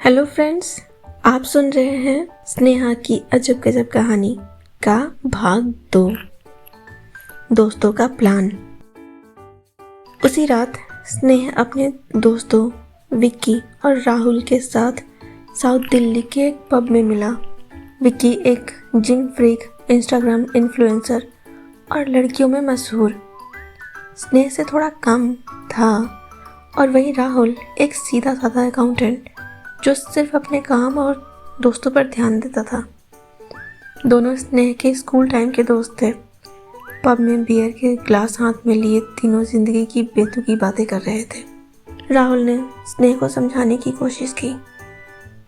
Hello friends, आप सुन रहे हैं स्नेहा की अजब गजब कहानी का भाग 2, दोस्तों का प्लान। उसी रात स्नेह अपने दोस्तों विक्की और राहुल के साथ साउथ दिल्ली के एक पब में मिला। विक्की एक जिम फ्रीक, इंस्टाग्राम इन्फ्लुएंसर और लड़कियों में मशहूर। स्नेह से थोड़ा कम था और वही राहुल एक सीधा साधा अकाउंटेंट जो सिर्फ अपने काम और दोस्तों पर ध्यान देता था। दोनों स्नेह के स्कूल टाइम के दोस्त थे। पब में बियर के ग्लास हाथ में लिए तीनों जिंदगी की बेतुकी बातें कर रहे थे। राहुल ने स्नेह को समझाने की कोशिश की,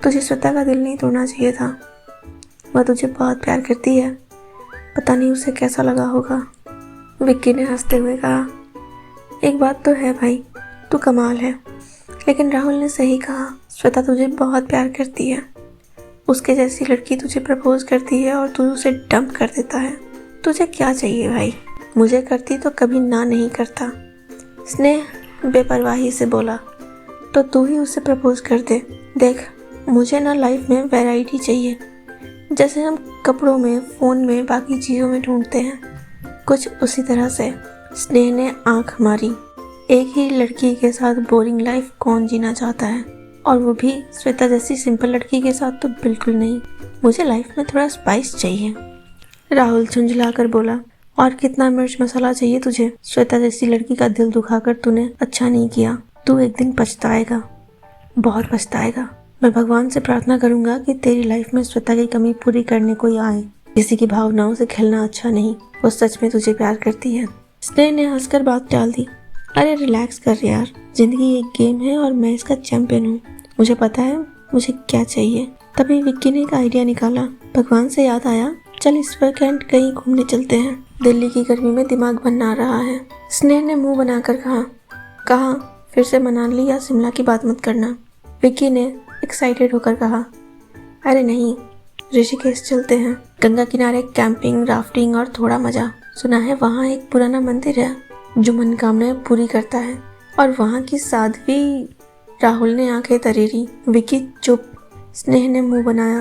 तुझे श्वेता का दिल नहीं तोड़ना चाहिए था। वह तुझे बहुत प्यार करती है, पता नहीं उसे कैसा लगा होगा। विक्की ने हंसते हुए कहा, एक बात तो है भाई, तू कमाल है। लेकिन राहुल ने सही कहा, श्वेता तुझे बहुत प्यार करती है। उसके जैसी लड़की तुझे प्रपोज करती है और तू उसे डंप कर देता है। तुझे क्या चाहिए भाई? मुझे करती तो कभी ना नहीं करता। स्नेह बेपरवाही से बोला, तो तू ही उसे प्रपोज कर दे। देख, मुझे ना लाइफ में वैरायटी चाहिए, जैसे हम कपड़ों में, फ़ोन में, बाकी चीज़ों में ढूंढते हैं, कुछ उसी तरह से। स्नेह ने आंख मारी। एक ही लड़की के साथ बोरिंग लाइफ कौन जीना चाहता है, और वो भी श्वेता जैसी सिंपल लड़की के साथ तो बिल्कुल नहीं। मुझे लाइफ में थोड़ा स्पाइस चाहिए। राहुल झुंझला कर बोला, और कितना मिर्च मसाला चाहिए तुझे? श्वेता जैसी लड़की का दिल दुखाकर तूने अच्छा नहीं किया। तू एक दिन पछताएगा, बहुत पछताएगा। मैं भगवान से प्रार्थना करूंगा कि तेरी लाइफ में श्वेता की कमी पूरी करने कोई आए। किसी की भावनाओं से खेलना अच्छा नहीं। वो सच में तुझे प्यार करती है। स्नेह ने हंसकर बात टाल दी। अरे रिलैक्स कर यार, जिंदगी एक गेम है और मैं इसका चैंपियन हूँ। मुझे पता है मुझे क्या चाहिए। तभी विक्की ने एक आइडिया निकाला। भगवान से याद आया, चल इस वीकेंड कहीं घूमने चलते हैं। दिल्ली की गर्मी में दिमाग बना रहा है। स्नेह ने मुंह बनाकर कहा फिर से मनाली या शिमला की बात मत करना। विक्की ने एक्साइटेड होकर कहा, अरे नहीं, ऋषिकेश चलते हैं। गंगा किनारे कैंपिंग, राफ्टिंग और थोड़ा मजा। सुना है वहाँ एक पुराना मंदिर है जो मनोकामनाएं पूरी करता है, और वहाँ की साध्वी। राहुल ने आंखें तरेरी। विक्की चुप। स्नेह ने मुंह बनाया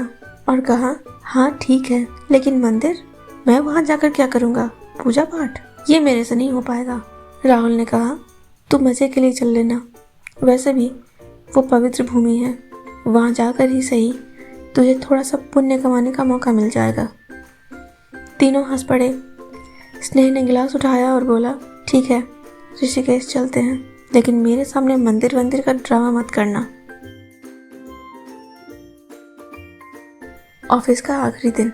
और कहा, हाँ ठीक है, लेकिन मंदिर? मैं वहाँ जाकर क्या करूँगा? पूजा पाठ? ये मेरे से नहीं हो पाएगा। राहुल ने कहा, तू मजे के लिए चल लेना। वैसे भी वो पवित्र भूमि है, वहाँ जाकर ही सही तुझे थोड़ा सा पुण्य कमाने का मौका मिल जाएगा। तीनों हंस पड़े। स्नेह ने गिलास उठाया और बोला, ठीक है, ऋषिकेश चलते हैं, लेकिन मेरे सामने मंदिर वंदिर का ड्रामा मत करना। ऑफिस का आखिरी दिन।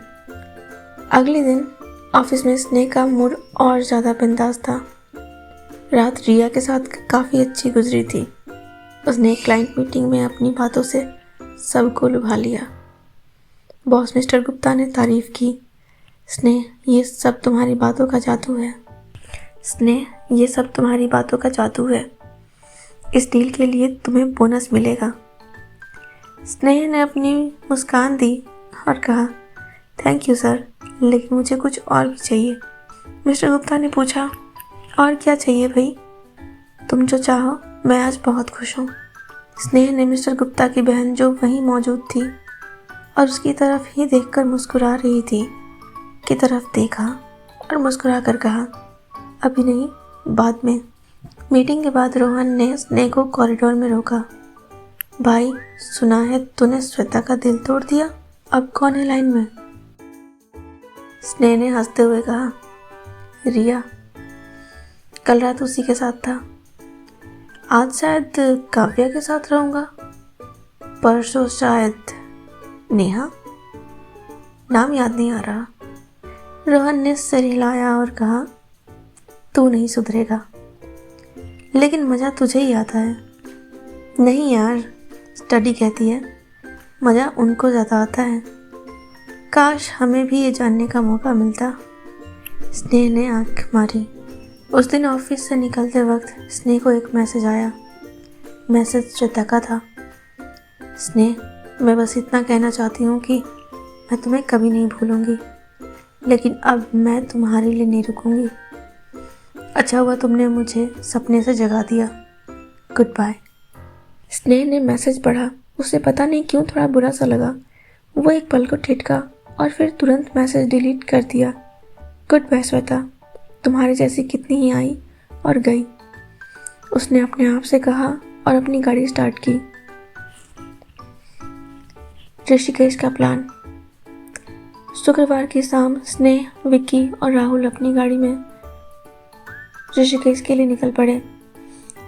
अगले दिन ऑफिस में स्नेह का मूड और ज़्यादा बिंदास था। रात रिया के साथ काफ़ी अच्छी गुजरी थी। उसने क्लाइंट मीटिंग में अपनी बातों से सबको लुभा लिया। बॉस मिस्टर गुप्ता ने तारीफ की। स्नेह, ये सब तुम्हारी बातों का जादू है। स्नेह, ये सब तुम्हारी बातों का जादू है। इस डील के लिए तुम्हें बोनस मिलेगा। स्नेह ने अपनी मुस्कान दी और कहा, थैंक यू सर, लेकिन मुझे कुछ और भी चाहिए। मिस्टर गुप्ता ने पूछा, और क्या चाहिए भाई? तुम जो चाहो, मैं आज बहुत खुश हूँ। स्नेह ने मिस्टर गुप्ता की बहन जो वहीं मौजूद थी और उसकी तरफ ही देखकर मुस्कुरा रही थी की तरफ देखा और मुस्कुरा कर कहा, अभी नहीं, बाद में। मीटिंग के बाद रोहन ने स्नेह को कॉरिडोर में रोका। भाई, सुना है तूने श्वेता का दिल तोड़ दिया, अब कौन है लाइन में? स्नेह ने हंसते हुए कहा, रिया। कल रात उसी के साथ था। आज शायद काव्या के साथ रहूंगा। परसों शायद नेहा। नाम याद नहीं आ रहा। रोहन ने सिर हिलाया और कहा, तू नहीं सुधरेगा, लेकिन मज़ा तुझे ही आता है। नहीं यार, स्टडी कहती है मज़ा उनको ज़्यादा आता है। काश हमें भी ये जानने का मौका मिलता। स्नेह ने आंख मारी। उस दिन ऑफिस से निकलते वक्त स्नेह को एक मैसेज आया। मैसेज श्वेता का था। स्नेह, मैं बस इतना कहना चाहती हूँ कि मैं तुम्हें कभी नहीं भूलूंगी, लेकिन अब मैं तुम्हारे लिए नहीं रुकूंगी। अच्छा हुआ तुमने मुझे सपने से जगा दिया। Goodbye. स्नेह ने मैसेज पढ़ा उसे पता नहीं क्यों थोड़ा बुरा सा लगा। वो एक पल को ठिठका और फिर तुरंत मैसेज डिलीट कर दिया। गुड बाय श्वेता, तुम्हारे जैसी कितनी ही आई और गई, उसने अपने आप से कहा और अपनी गाड़ी स्टार्ट की। ऋषिकेश का प्लान। शुक्रवार की शाम स्नेह, विक्की और राहुल अपनी गाड़ी में ऋषिकेश के लिए निकल पड़े।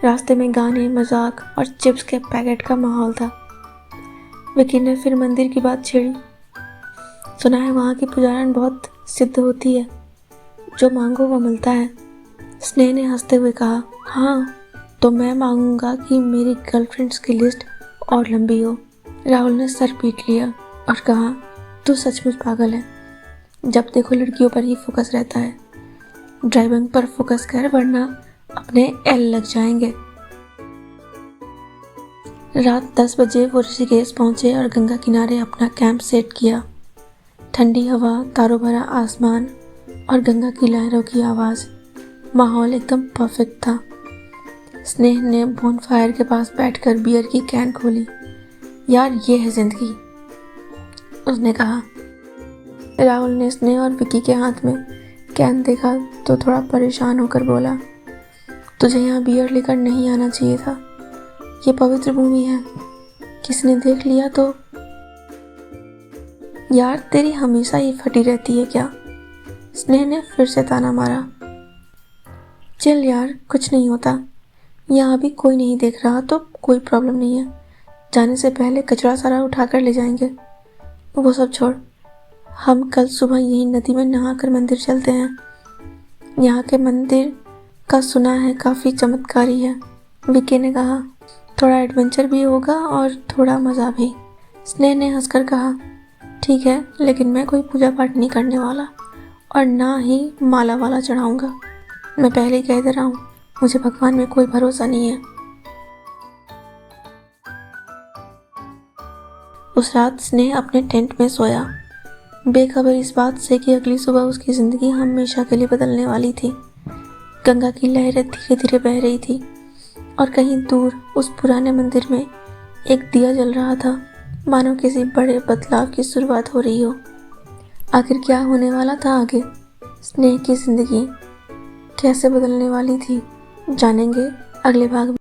रास्ते में गाने, मजाक और चिप्स के पैकेट का माहौल था। विक्की ने फिर मंदिर की बात छेड़ी। सुना है वहाँ की पुजारन बहुत सिद्ध होती है, जो मांगो वो मिलता है। स्नेह ने हंसते हुए कहा, हाँ तो मैं मांगूंगा कि मेरी गर्लफ्रेंड्स की लिस्ट और लंबी हो। राहुल ने सर पीट लिया और कहा, तू सचमुच पागल है, जब देखो लड़कियों पर ही फोकस रहता है। ड्राइविंग पर फोकस कर वरना अपने एल लग जाएंगे। रात 10 बजे वो ऋषिकेश पहुंचे और गंगा किनारे अपना कैंप सेट किया। ठंडी हवा, तारों भरा आसमान और गंगा की लहरों की आवाज़, माहौल एकदम परफेक्ट था। स्नेह ने बोनफायर के पास बैठकर बियर की कैन खोली। यार ये है जिंदगी, उसने कहा। राहुल ने स्नेह और विक्की के हाथ में कैन देखा तो थोड़ा परेशान होकर बोला, तुझे यहाँ बियर लेकर नहीं आना चाहिए था, ये पवित्र भूमि है, किसी ने देख लिया तो। यार तेरी हमेशा ही फटी रहती है क्या? स्नेह ने फिर से ताना मारा। चल यार, कुछ नहीं होता, यहाँ भी कोई नहीं देख रहा तो कोई प्रॉब्लम नहीं है। जाने से पहले कचरा सारा उठा कर ले जाएंगे। वो सब छोड़, हम कल सुबह यही नदी में नहाकर मंदिर चलते हैं। यहाँ के मंदिर का सुना है काफ़ी चमत्कारी है, विकी ने कहा। थोड़ा एडवेंचर भी होगा और थोड़ा मज़ा भी। स्नेह ने हंसकर कहा, ठीक है, लेकिन मैं कोई पूजा पाठ नहीं करने वाला और ना ही माला वाला चढ़ाऊँगा। मैं पहले ही कह दे रहा हूँ, मुझे भगवान में कोई भरोसा नहीं है। उस रात स्नेह अपने टेंट में सोया, बेखबर इस बात से कि अगली सुबह उसकी ज़िंदगी हमेशा के लिए बदलने वाली थी। गंगा की लहरें धीरे धीरे बह रही थी और कहीं दूर उस पुराने मंदिर में एक दिया जल रहा था, मानो किसी बड़े बदलाव की शुरुआत हो रही हो। आखिर क्या होने वाला था आगे? स्नेह की ज़िंदगी कैसे बदलने वाली थी? जानेंगे अगले भाग में।